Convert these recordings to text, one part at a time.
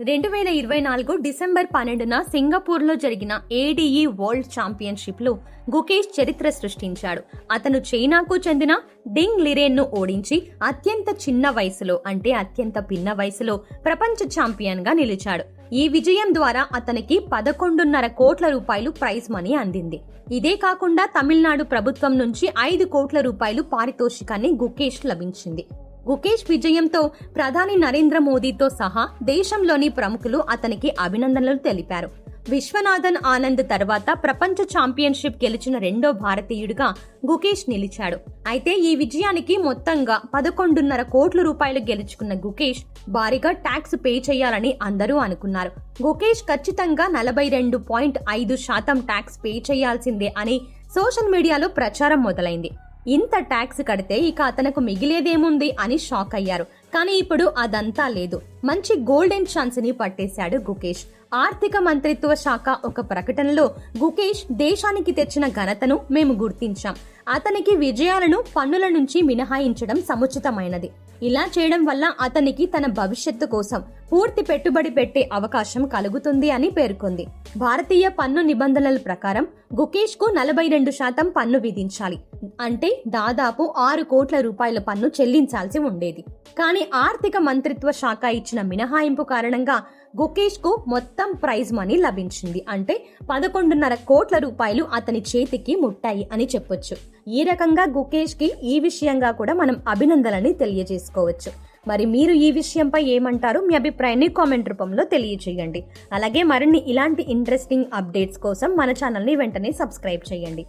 2024 December 12న సింగపూర్లో జరిగిన ADE world ఛాంపియన్షిప్లో Gukesh చరిత్ర సృష్టించాడు. అతను చైనాకు చెందిన డింగ్ లిరెన్ను ఓడించి అత్యంత చిన్న వయసులో అంటే అత్యంత పిన్న వయసులో ప్రపంచ ఛాంపియన్గా నిలిచాడు. ఈ విజయం ద్వారా అతనికి 11.5 కోట్ల రూపాయలు ప్రైజ్ మనీ అందింది. ఇదే కాకుండా తమిళనాడు ప్రభుత్వం నుంచి 5 కోట్ల రూపాయలు పారితోషికాన్ని గుకేష్ లభించింది. గుకేష్ విజయంతో ప్రధాని నరేంద్ర మోదీతో సహా దేశంలోని ప్రముఖులు అతనికి అభినందనలు తెలిపారు. విశ్వనాథన్ ఆనంద్ తర్వాత ప్రపంచ ఛాంపియన్షిప్ గెలిచిన రెండో భారతీయుడిగా గుకేష్ నిలిచాడు. అయితే ఈ విజయానికి మొత్తంగా 11.5 కోట్ల రూపాయలు గెలుచుకున్న గుకేష్ భారీగా ట్యాక్స్ పే చేయాలని అందరూ అనుకున్నారు. గుకేష్ ఖచ్చితంగా 42.5% ట్యాక్స్ పే చేయాల్సిందే అని సోషల్ మీడియాలో ప్రచారం మొదలైంది. ఇంత ట్యాక్స్ కడితే ఇక అతనికి మిగిలేదేముంది అని షాక్ అయ్యారు. కానీ ఇప్పుడు అదంతా లేదు. మంచి గోల్డెన్ ఛాన్స్ ని పట్టేశాడు గుకేష్. ఆర్థిక మంత్రిత్వ శాఖ ఒక ప్రకటనలో గుకేష్ దేశానికి తెచ్చిన ఘనతను మేము గుర్తించాం. అతనికి విజయాలను పన్నుల నుంచి మినహాయించడం సముచితమైనది. ఇలా చేయడం వల్ల అతనికి తన భవిష్యత్తు కోసం పూర్తి పెట్టుబడి పెట్టే అవకాశం కలుగుతుంది అని పేర్కొంది. భారతీయ పన్ను నిబంధనల ప్రకారం గుకేష్ కు 42% పన్ను విధించాలి. అంటే దాదాపు 6 కోట్ల రూపాయల పన్ను చెల్లించాల్సి ఉండేది. కానీ ఆర్థిక మంత్రిత్వ శాఖ ఇచ్చిన మినహాయింపు కారణంగా గుకేష్ కు మొత్తం ప్రైజ్ మనీ లభించింది. అంటే 11.5 కోట్ల రూపాయలు అతని చేతికి ముట్టాయి అని చెప్పొచ్చు. ఈ రకంగా గుకేష్ కి ఈ విషయంగా కూడా మనం అభినందనని తెలియజేసుకోవచ్చు. మరి మీరు ఈ విషయంపై ఏమంటారు? మీ అభిప్రాయాన్ని కామెంట్ రూపంలో తెలియజేయండి. అలాగే మరిన్ని ఇలాంటి ఇంట్రెస్టింగ్ అప్డేట్స్ కోసం మన ఛానల్ని వెంటనే సబ్స్క్రైబ్ చేయండి.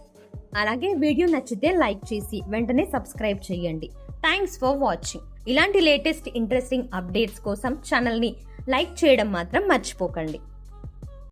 అలాగే వీడియో నచ్చితే లైక్ చేసి వెంటనే సబ్స్క్రైబ్ చేయండి. Thanks for watching. ఇలాంటి లేటెస్ట్ ఇంట్రెస్టింగ్ అప్డేట్స్ కోసం ఛానల్ని లైక్ చేయడం మాత్రం మర్చిపోకండి.